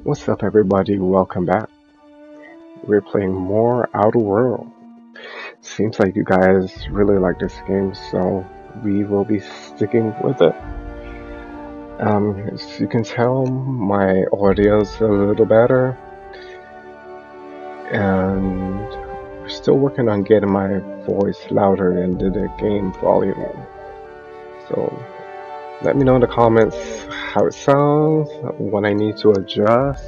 What's up, everybody? Welcome back. We're playing more Outer World. Seems like you guys really like this game, so we will be sticking with it. As you can tell, my audio's a little better, and we're still working on getting my voice louder into the game volume. So let me know in the comments how it sounds, what I need to adjust,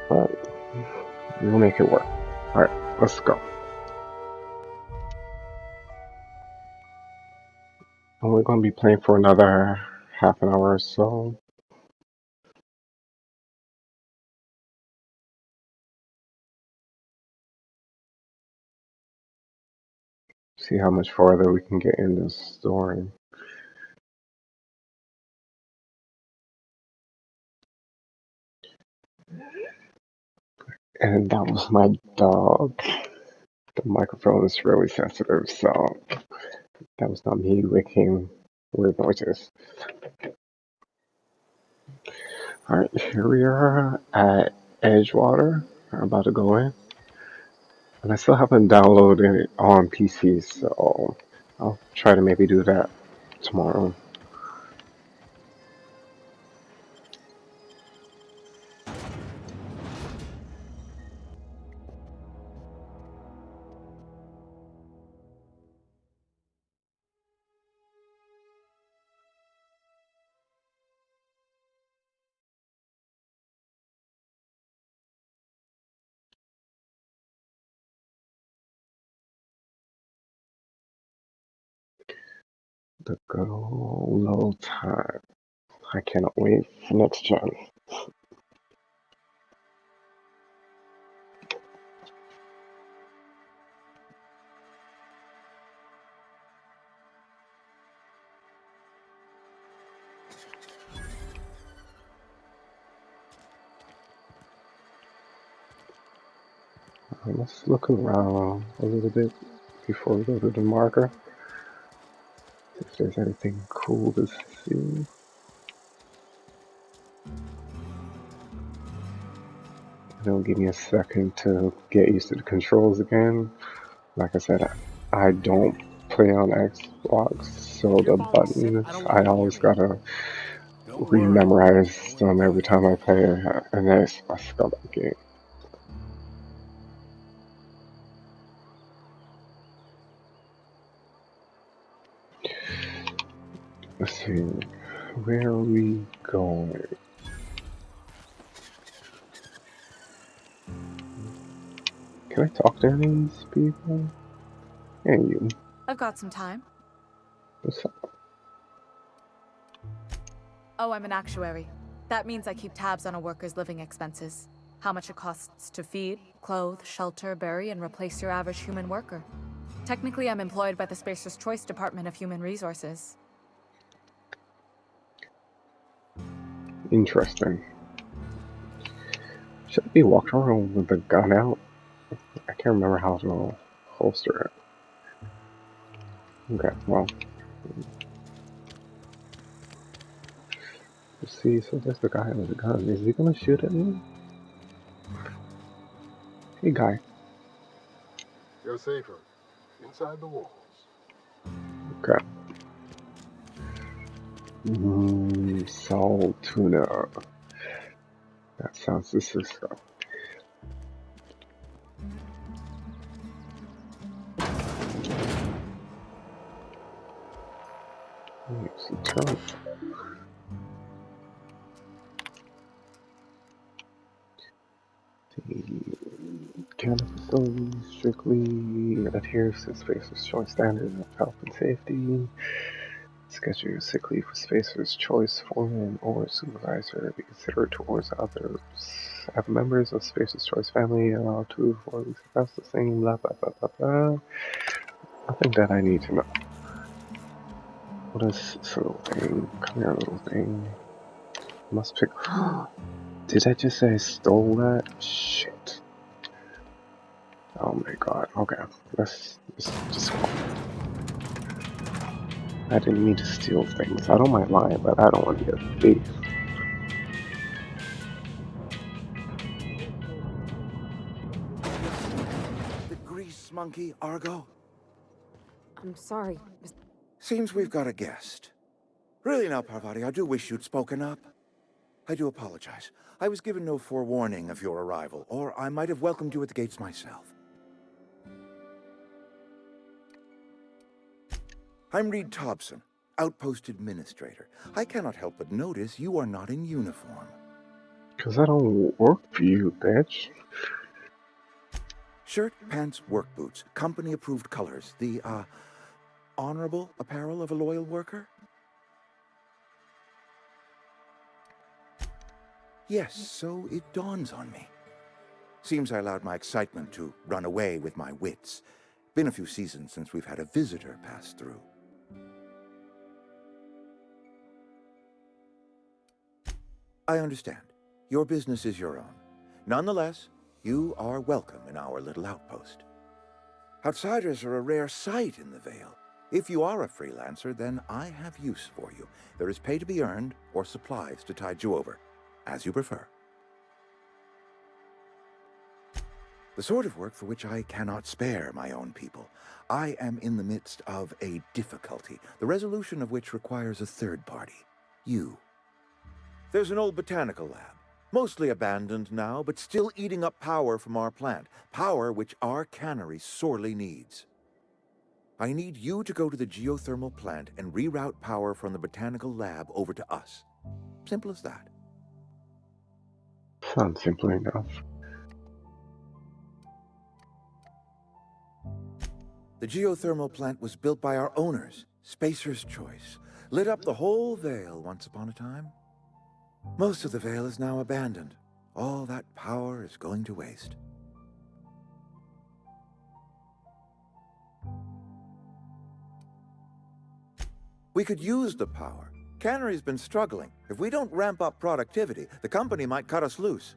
but we'll make it work. Alright, let's go. And we're going to be playing for another half an hour or so. See how much farther we can get in this story. And that was my dog. The microphone is really sensitive, so that was not me making weird noises. Alright, here we are at Edgewater. I'm about to go in. And I still haven't downloaded it on PC, so I'll try to maybe do that tomorrow. The good old time. I cannot wait for next gen. Let's look around a little bit before we go to the marker. See if there's anything cool to see. It'll give me a second to get used to the controls again. Like I said, I don't play on Xbox, so the buttons, I always gotta rememorize them every time I play an Xbox game. Let's see, where are we going? Can I talk to any of these people? Hey, you. I've got some time. What's up? Oh, I'm an actuary. That means I keep tabs on a worker's living expenses. How much it costs to feed, clothe, shelter, bury, and replace your average human worker. Technically, I'm employed by the Spacer's Choice Department of Human Resources. Interesting. Should I be walking around with the gun out? I can't remember how to holster it. Okay, well. Let's see, so there's the guy with the gun. Is he gonna shoot at me? Hey, guy. You're safer inside the walls. Okay. Salt tuna. That sounds disgusting. It's a turn. The Canada facility strictly adheres to Spacer's Choice standards of health and safety. Schedule your sick leave for Spacer's Choice foreman or supervisor be considered towards others. Have members of Spacer's Choice family allowed 2 to 4 weeks across the same blah blah blah blah blah. Nothing that I need to know. What is this little thing? Come here, little thing. Must pick. Did I just say I stole that? Shit. Oh my god. Okay. Let's just go. I didn't mean to steal things. I don't mind lying, but I don't want to be a thief. monkey, Argo? I'm sorry. Seems we've got a guest. Really now, Parvati, I do wish you'd spoken up. I do apologize. I was given no forewarning of your arrival, or I might have welcomed you at the gates myself. I'm Reed Thompson, Outpost Administrator. I cannot help but notice you are not in uniform. Because I don't work for you, bitch. Shirt, pants, work boots, company-approved colors. The, honorable apparel of a loyal worker? Yes, so it dawns on me. Seems I allowed my excitement to run away with my wits. Been a few seasons since we've had a visitor pass through. I understand. Your business is your own. Nonetheless, you are welcome in our little outpost. Outsiders are a rare sight in the Vale. If you are a freelancer, then I have use for you. There is pay to be earned or supplies to tide you over, as you prefer. The sort of work for which I cannot spare my own people. I am in the midst of a difficulty, the resolution of which requires a third party. You. There's an old botanical lab, mostly abandoned now, but still eating up power from our plant, power which our cannery sorely needs. I need you to go to the geothermal plant and reroute power from the botanical lab over to us. Simple as that. Sounds simple enough. The geothermal plant was built by our owners, Spacer's Choice. Lit up the whole Vale once upon a time. Most of the Vale is now abandoned. All that power is going to waste. We could use the power. Cannery's been struggling. If we don't ramp up productivity, the company might cut us loose.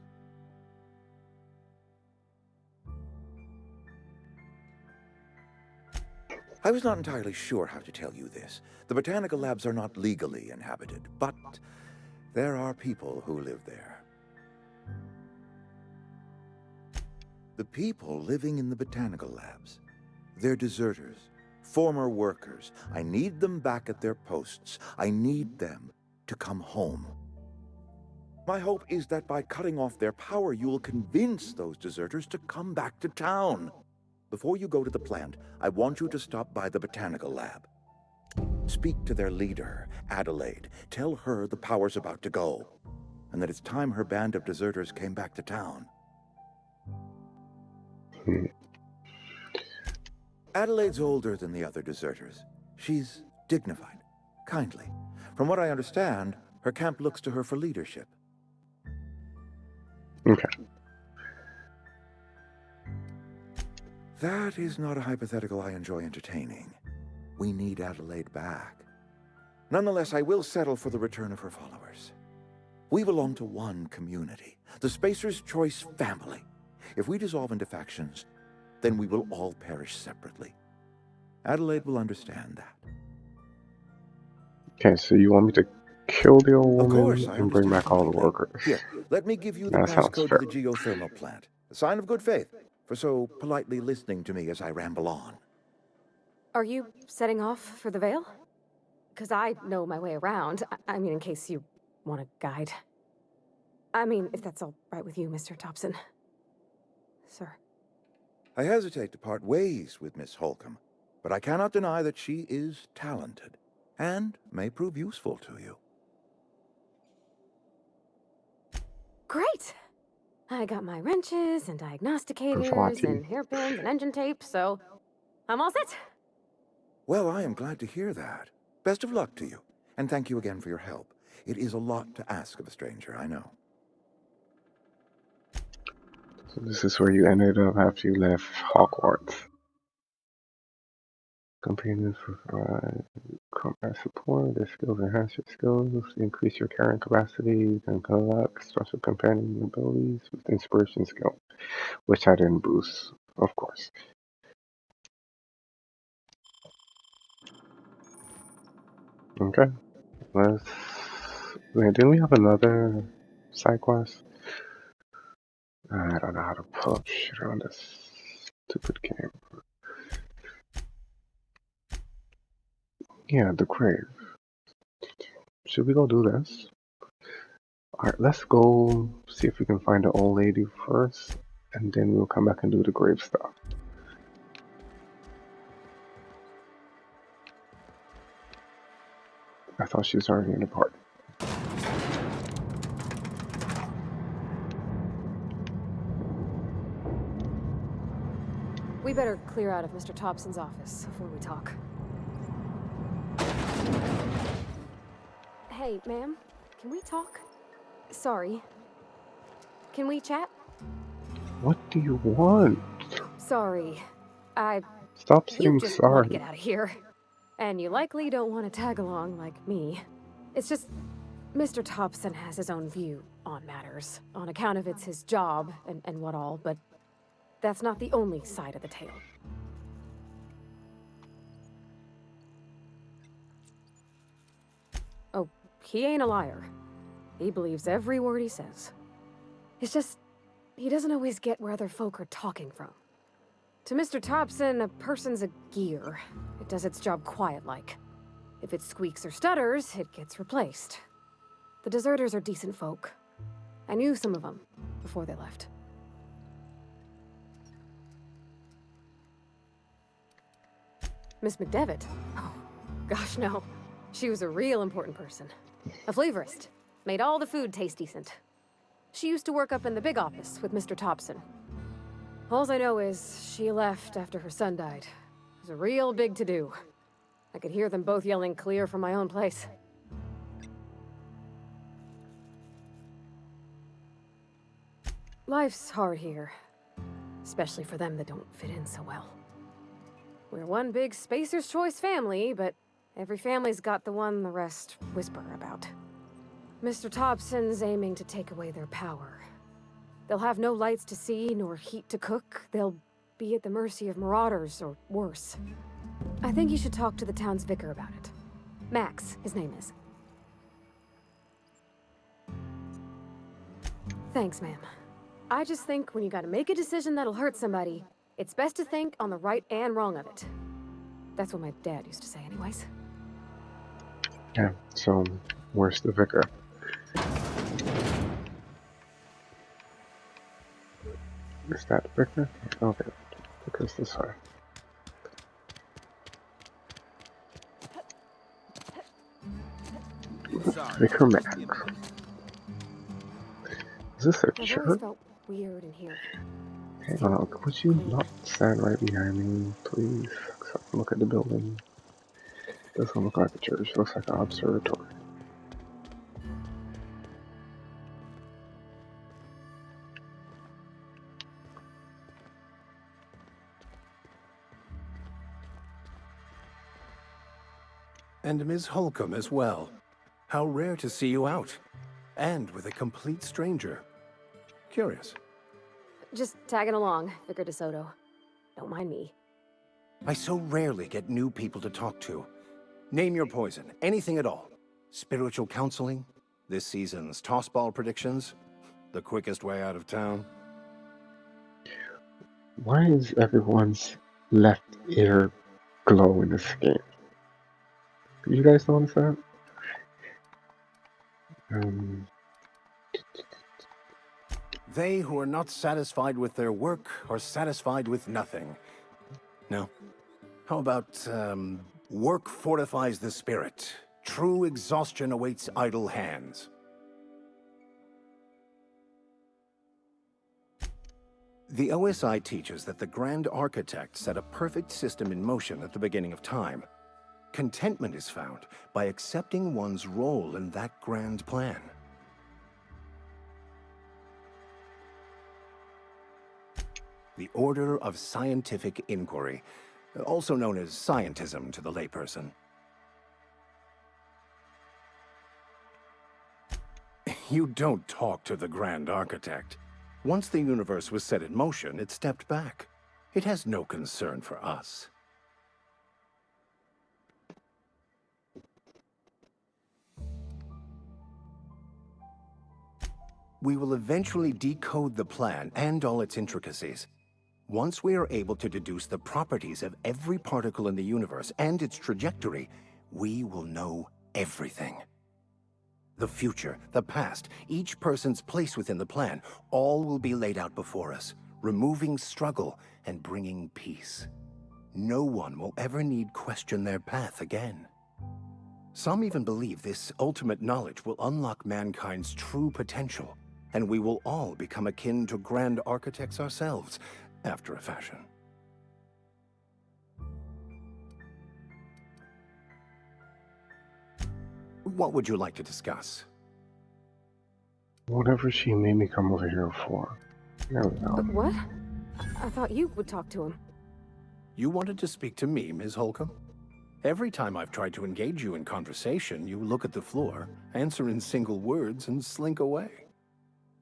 I was not entirely sure how to tell you this. The botanical labs are not legally inhabited, but there are people who live there. The people living in the botanical labs, they're deserters, former workers. I need them back at their posts. I need them to come home. My hope is that by cutting off their power, you will convince those deserters to come back to town. Before you go to the plant, I want you to stop by the botanical lab. Speak to their leader, Adelaide. Tell her the power's about to go, and that it's time her band of deserters came back to town. Adelaide's older than the other deserters. She's dignified, kindly. From what I understand, her camp looks to her for leadership. Okay. That is not a hypothetical I enjoy entertaining. We need Adelaide back. Nonetheless, I will settle for the return of her followers. We belong to one community, the Spacer's Choice family. If we dissolve into factions, then we will all perish separately. Adelaide will understand that. Okay, so you want me to kill the old Of course, woman I and bring understand back all the completely. workers? Here, let me give you the That sounds passcode to fair. the geothermal plant. A sign of good faith for so politely listening to me as I ramble on. Are you setting off for the Vale? Because I know my way around. I mean, in case you want a guide. I mean, if that's all right with you, Mr. Thompson. Sir. I hesitate to part ways with Miss Holcomb, but I cannot deny that she is talented and may prove useful to you. Great! I got my wrenches and diagnosticators Parvati. and hairpins and engine tape, so I'm all set. Well, I am glad to hear that. Best of luck to you, and thank you again for your help. It is a lot to ask of a stranger, I know. So this is where you ended up after you left Hogwarts. Companions provide combat support. Their skills enhance your skills, increase your carrying capacity, and collect special companion abilities with inspiration skill, which I didn't boost, of course. Okay, let's. Wait, didn't we have another side quest? I don't know how to pull up shit on this stupid game. Yeah, the grave. Should we go do this? Alright, let's go see if we can find the old lady first, and then we'll come back and do the grave stuff. I thought she was already in the party. We better clear out of Mr. Thompson's office before we talk. Hey, ma'am, can we talk? Sorry. Can we chat? What do you want? Sorry. Stop You saying just want to sorry. get out of here. And you likely don't want to tag along like me. It's just, Mr. Thompson has his own view on matters, on account of it's his job and what all, but that's not the only side of the tale. Oh, he ain't a liar. He believes every word he says. It's just, he doesn't always get where other folk are talking from. To Mr. Thompson, a person's a gear. It does its job quiet-like. If it squeaks or stutters, it gets replaced. The deserters are decent folk. I knew some of them before they left. Miss McDevitt? Oh, gosh, no. She was a real important person. A flavorist. Made all the food taste decent. She used to work up in the big office with Mr. Thompson. All I know is she left after her son died. It was a real big to-do. I could hear them both yelling clear from my own place. Life's hard here. Especially for them that don't fit in so well. We're one big Spacer's Choice family, but every family's got the one the rest whisper about. Mr. Thompson's aiming to take away their power. They'll have no lights to see, nor heat to cook. They'll be at the mercy of marauders, or worse. I think you should talk to the town's vicar about it. Max, his name is. Thanks, ma'am. I just think when you gotta make a decision that'll hurt somebody, it's best to think on the right and wrong of it. That's what my dad used to say anyways. Yeah, so where's the vicar? Is that the vicar? Okay, vicar's this way. Vicar Max. Is this a I've always church? felt weird in here. Hang on, would you not stand right behind me, please? So I can look at the building. Doesn't look like a church, looks like an observatory. And Ms. Holcomb as well. How rare to see you out. And with a complete stranger. Curious. Just tagging along, Vicar DeSoto. Don't mind me. I so rarely get new people to talk to. Name your poison, anything at all. Spiritual counseling, this season's tossball predictions, the quickest way out of town. Why is everyone's left ear glow in this game? Did you guys notice that? They who are not satisfied with their work are satisfied with nothing. No. How about, work fortifies the spirit. True exhaustion awaits idle hands. The OSI teaches that the Grand Architect set a perfect system in motion at the beginning of time. Contentment is found by accepting one's role in that grand plan. The Order of Scientific Inquiry, also known as scientism to the layperson. You don't talk to the Grand Architect. Once the universe was set in motion, it stepped back. It has no concern for us. We will eventually decode the plan and all its intricacies. Once we are able to deduce the properties of every particle in the universe and its trajectory, we will know everything. The future, the past, each person's place within the plan, all will be laid out before us, removing struggle and bringing peace. No one will ever need question their path again. Some even believe this ultimate knowledge will unlock mankind's true potential, and we will all become akin to grand architects ourselves, after a fashion. What would you like to discuss? Whatever she made me come over here for. There we go. What? I thought you would talk to him. You wanted to speak to me, Ms. Holcomb? Every time I've tried to engage you in conversation, you look at the floor, answer in single words, and slink away.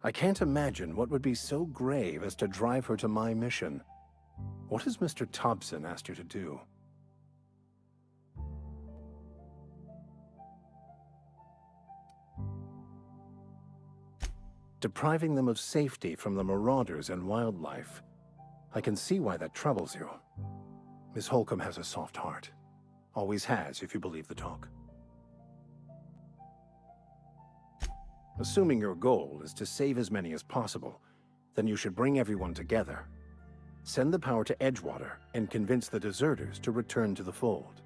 I can't imagine what would be so grave as to drive her to my mission. What has Mr. Thompson asked you to do? Depriving them of safety from the marauders and wildlife. I can see why that troubles you. Miss Holcomb has a soft heart. Always has, if you believe the talk. Assuming your goal is to save as many as possible, then you should bring everyone together. Send the power to Edgewater and convince the deserters to return to the fold.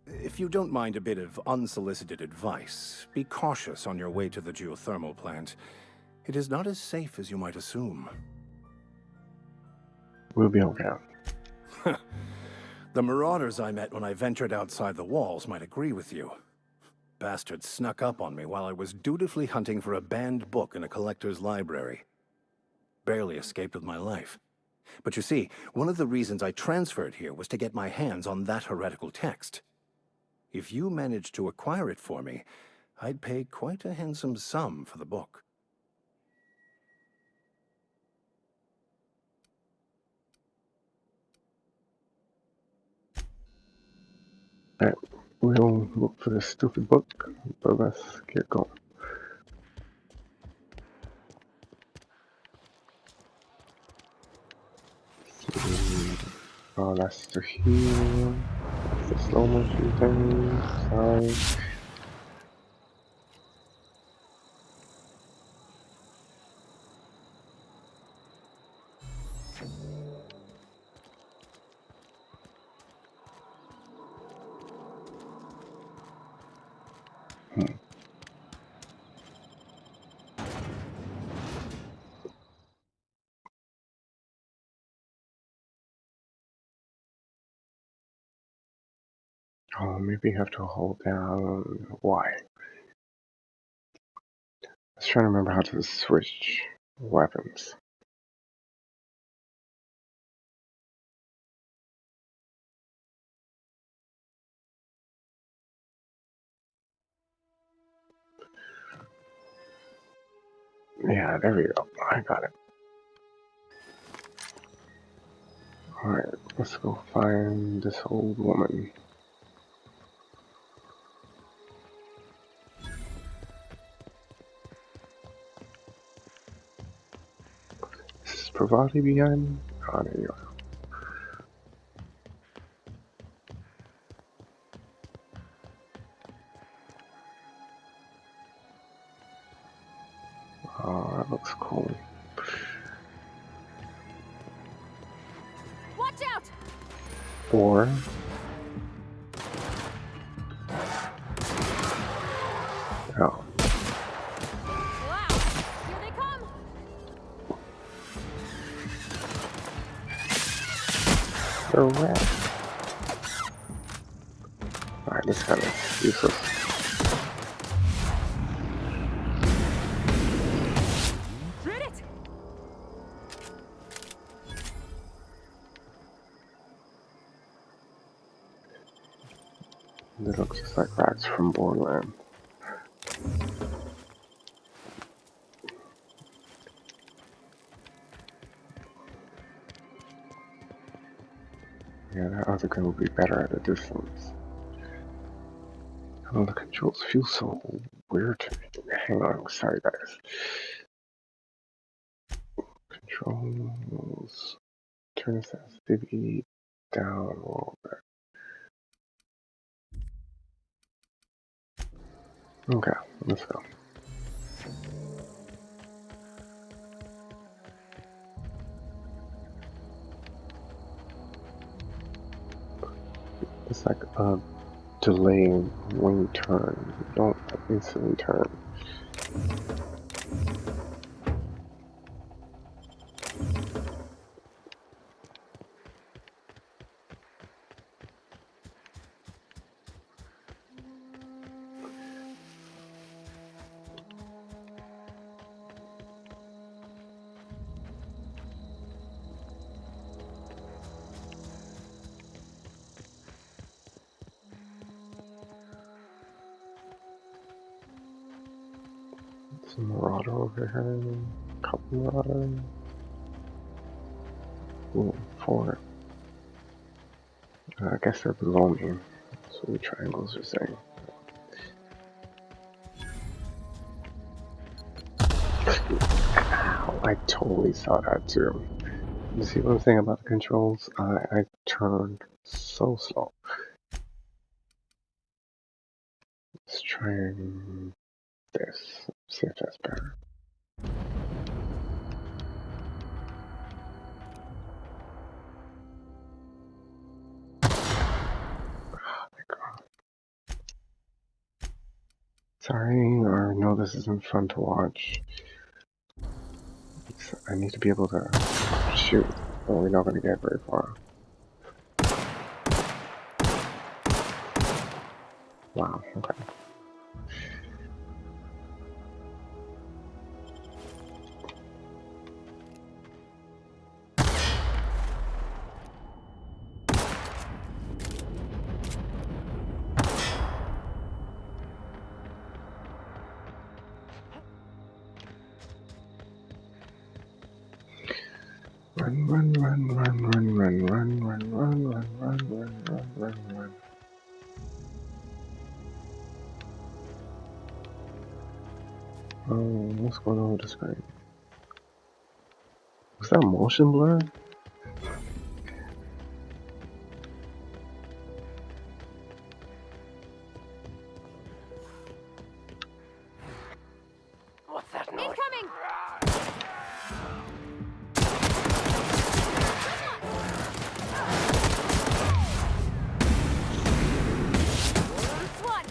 If you don't mind a bit of unsolicited advice, be cautious on your way to the geothermal plant. It is not as safe as you might assume. We'll be okay. The marauders I met when I ventured outside the walls might agree with you. Bastards snuck up on me while I was dutifully hunting for a banned book in a collector's library. Barely escaped with my life. But you see, one of the reasons I transferred here was to get my hands on that heretical text. If you managed to acquire it for me, I'd pay quite a handsome sum for the book. Alright, we'll look for this stupid book, but let's get going. Oh, that's the heal. That's the slow motion thing. Sorry. Oh, maybe you have to hold down Y. I was trying to remember how to switch weapons. Yeah, there we go. I got it. Alright, let's go find this old woman. Is Pravati behind me? Oh, there you go. Oh, that looks cool. Watch out! Or oh, Wow! Here they come! they're red. Alright, this kind of useless. Did it! They look just like rats from Borderlands. Yeah, that other gun would be better at a distance. Oh, the controls feel so weird to me. Hang on, sorry guys. Controls. Turn the sensitivity down a little bit. Okay, let's go. It's like a delay when you turn. You don't instantly turn. Some marauder over here. Couple marauder. Ooh, 4. I guess they're below me. That's what the triangles are saying. Ow, I totally saw that too. You see what I'm saying about the controls? I turned so slow. Let's try this. See if that's better. Oh my god. Sorry, I know this isn't fun to watch. I need to be able to shoot, or we're not going to get very far. Wow, okay. Run, run, run, run, run, run, run, run, run, run, run, run, run, run, run. Oh, what's going on with the screen? Was that motion blur? What's that noise? Incoming! One!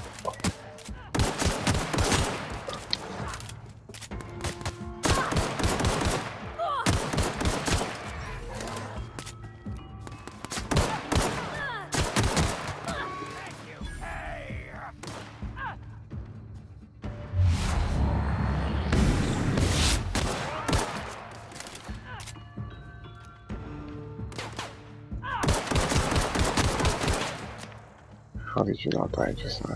How did you not die just now?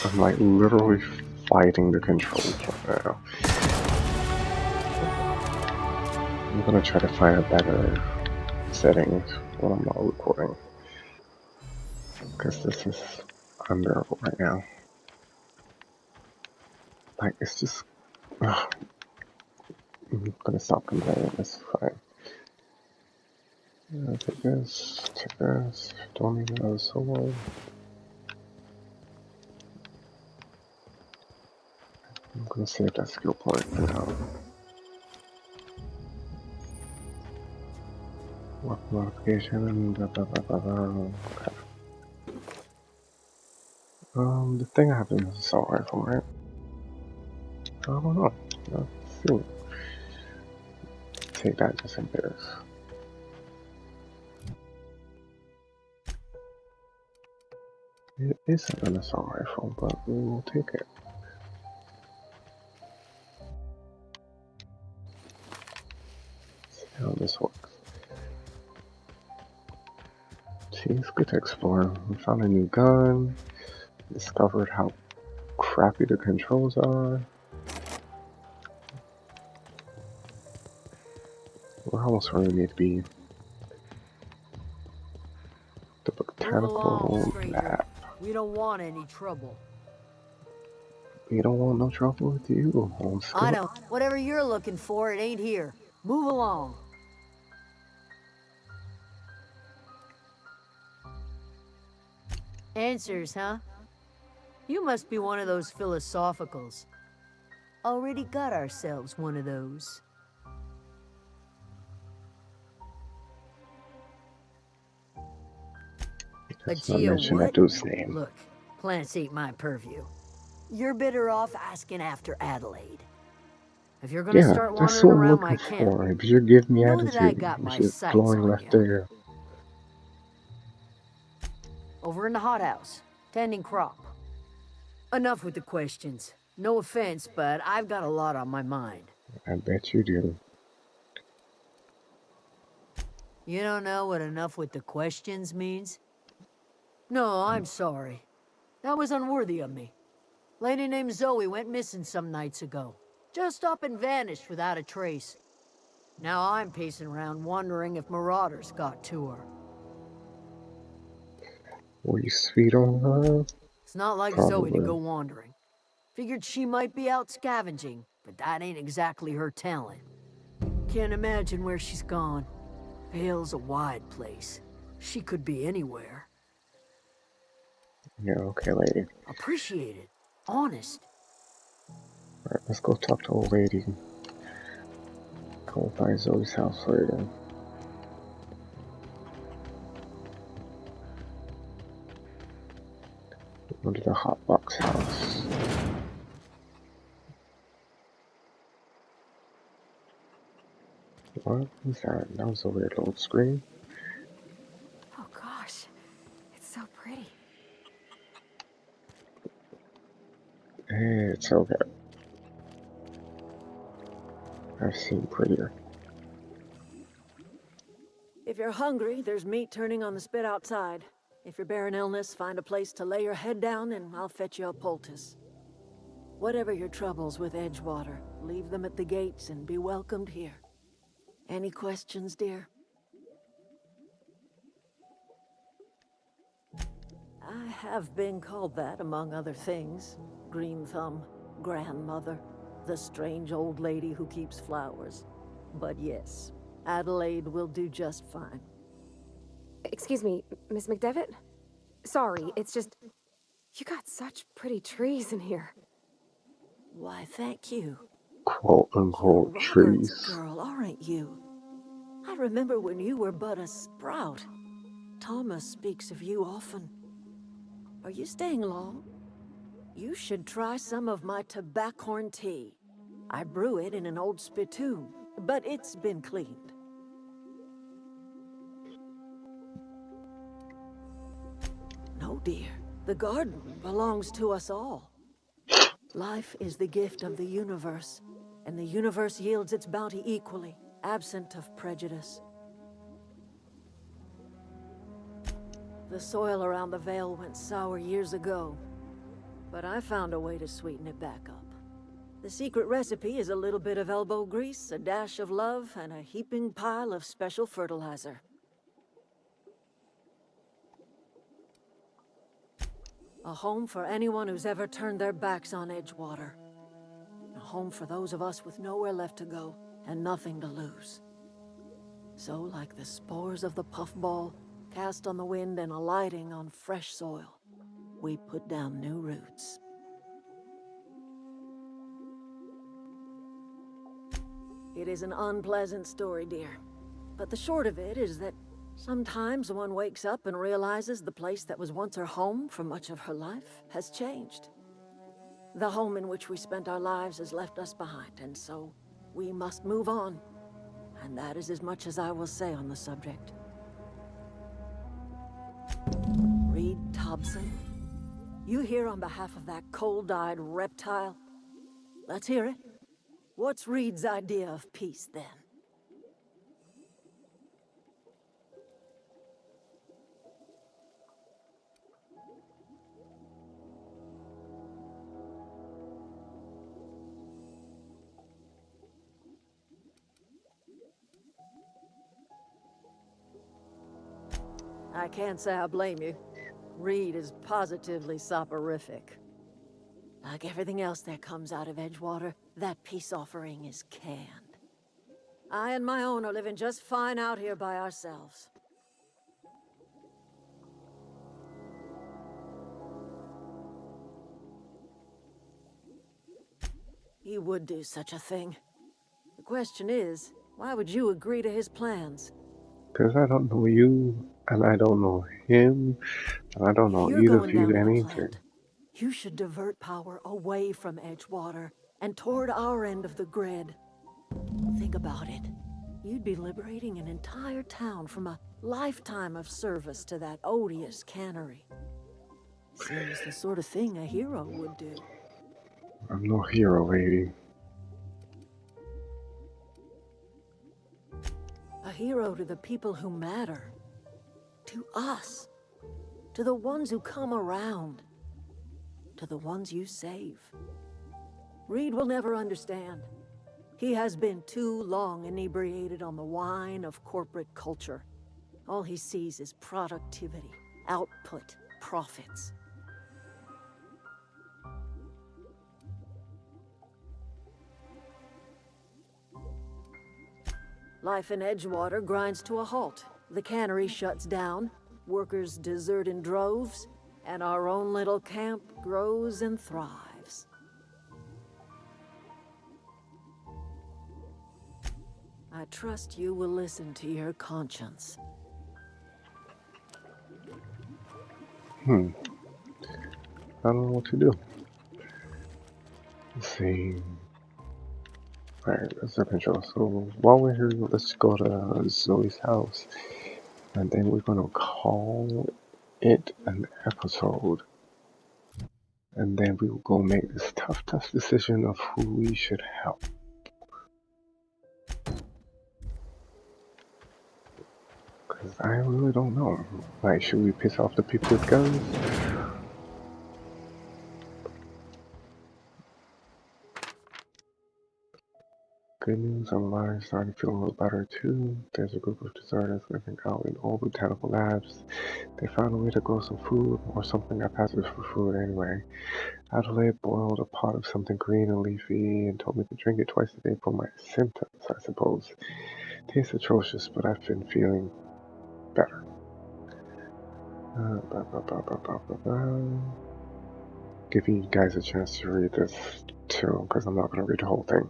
I'm like literally fighting the controls right now. I'm gonna try to find a better setting when I'm not recording. Because this is unbearable right now. Like, it's just... Ugh. I'm gonna stop complaining, it's fine. Take this, don't need another solo. I'm gonna save that skill point for now. Weapon modification, blah blah blah blah blah. Okay. The thing I have is an assault rifle, right? I don't know. Let's see. Take that just in case. It isn't an assault rifle, but we will take it. Let's see how this works. See, it's good to explore. We found a new gun. Discovered how crappy the controls are. We're almost where we need to be. The Move along, botanical stranger. lab. We don't want any trouble. We don't want no trouble with you, I Homeschool. know. Whatever you're looking for, it ain't here. Move along. Answers, huh? You must be one of those philosophicals. Already got ourselves one of those. A Let's not Geo mention that what? dude's name. Look, plants ain't my purview. You're better off asking after Adelaide. If you're gonna Yeah, start that's wandering what I'm around looking my camp, for. If you're giving me know that I attitude, got if my you're sights glowing on left you. there, Over in the hothouse, tending crop. Enough with the questions. No offense, but I've got a lot on my mind. I bet you do. You don't know what enough with the questions means? No, I'm sorry. That was unworthy of me. Lady named Zoe went missing some nights ago. Just up and vanished without a trace. Now I'm pacing around wondering if marauders got to her. Were you sweet on her? It's not like Zoe to go Probably. wandering. Figured she might be out scavenging, but that ain't exactly her talent. Can't imagine where she's gone. Vale's a wide place. She could be anywhere. Yeah, okay, lady. Appreciate it. Honest. Alright, let's go talk to old lady. Go by Zoe's house later. Go to the Hotbox house. What was that? That was a weird little scream. Oh gosh, it's so pretty. It's okay. I've seen prettier. If you're hungry, there's meat turning on the spit outside. If you're bearing illness, find a place to lay your head down and I'll fetch you a poultice. Whatever your troubles with Edgewater, leave them at the gates and be welcomed here. Any questions, dear? I have been called that, among other things. Green Thumb, grandmother, the strange old lady who keeps flowers. But yes, Adelaide will do just fine. Excuse me, Miss McDevitt? Sorry, it's just... You got such pretty trees in here. Why, thank you. Quote You're unquote Robert's trees. girl, aren't you? I remember when you were but a sprout. Thomas speaks of you often. Are you staying long? You should try some of my tobaccorn tea. I brew it in an old spittoon, but it's been cleaned. No, dear. The garden belongs to us all. Life is the gift of the universe, and the universe yields its bounty equally, absent of prejudice. The soil around the Vale went sour years ago, but I found a way to sweeten it back up. The secret recipe is a little bit of elbow grease, a dash of love, and a heaping pile of special fertilizer. A home for anyone who's ever turned their backs on Edgewater. A home for those of us with nowhere left to go and nothing to lose. So, like the spores of the puffball, cast on the wind and alighting on fresh soil, we put down new roots. It is an unpleasant story, dear. But the short of it is that sometimes one wakes up and realizes the place that was once her home for much of her life has changed. The home in which we spent our lives has left us behind, and so we must move on. And that is as much as I will say on the subject. Reed Thompson, you here on behalf of that cold-eyed reptile? Let's hear it. What's Reed's idea of peace, then? I can't say I blame you. Reed is positively soporific. Like everything else that comes out of Edgewater, that peace offering is canned. I and my own are living just fine out here by ourselves. He would do such a thing. The question is, why would you agree to his plans? Because I don't know you, and I don't know him, and I don't If know you're either of going you down to the anything. plant, you should divert power away from Edgewater and toward our end of the grid. Think about it. You'd be liberating an entire town from a lifetime of service to that odious cannery. Seems the sort of thing a hero would do. I'm no hero, lady. A hero to the people who matter. To us. To the ones who come around. To the ones you save. Reed will never understand. He has been too long inebriated on the wine of corporate culture. All he sees is productivity, output, profits. Life in Edgewater grinds to a halt. The cannery shuts down, workers desert in droves, and our own little camp grows and thrives. I trust you will listen to your conscience. I don't know what to do. Let's see. Alright, that's our control. So while we're here, let's go to Zoe's house. And then we're gonna call it an episode. And then we will go make this tough decision of who we should help. Because I really don't know. Like, should we piss off the people with guns? Good news, I'm alive, starting to feel a little better too. There's a group of deserters living out in old botanical labs. They found a way to grow some food, or something that passes for food anyway. Adelaide boiled a pot of something green and leafy and told me to drink it twice a day for my symptoms, I suppose. Tastes atrocious, but I've been feeling better. Giving you guys a chance to read this too, because I'm not going to read the whole thing.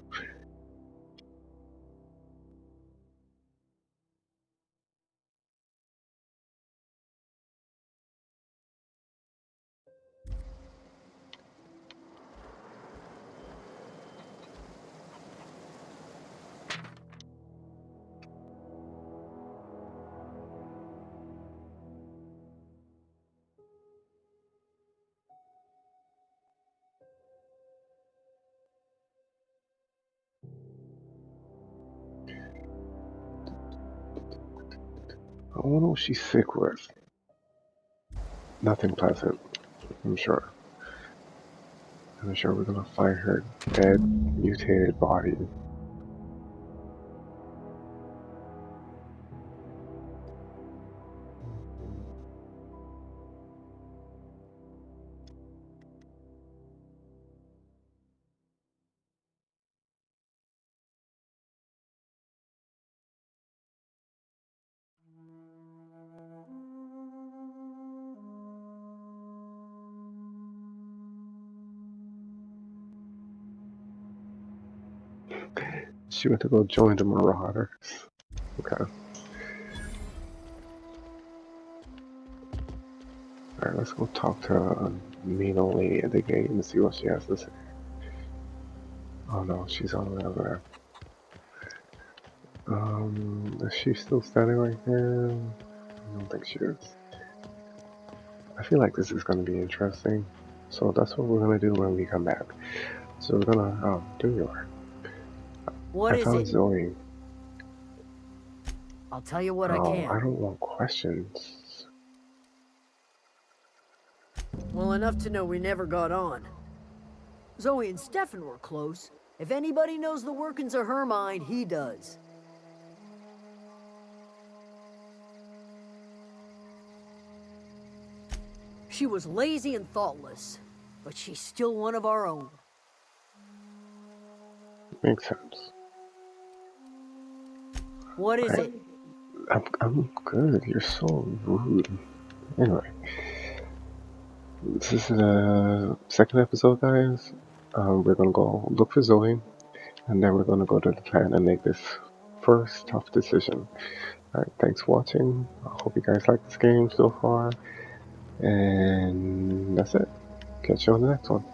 I wonder what she's sick with. Nothing pleasant, I'm sure. I'm sure we're gonna find her dead, mutated body. She went to go join the Marauders. Okay. Alright, let's go talk to mean old lady at the gate and see what she has to say. Oh no, she's all the way over there. Is she still standing right here? I don't think she is. I feel like this is gonna be interesting. So that's what we're gonna do when we come back. So we're gonna, there you are. What I is found it? Zoe. I'll tell you what I Oh, can. I don't want questions. Well, enough to know we never got on. Zoe and Stefan were close. If anybody knows the workings of her mind, he does. She was lazy and thoughtless. but she's still one of our own. Makes sense. What is it? I'm good. You're so rude. Anyway, this is the second episode, guys. We're gonna go look for Zoe, and then we're gonna go to the plan and make this first tough decision. Alright, thanks for watching. I hope you guys like this game so far. And that's it. Catch you on the next one.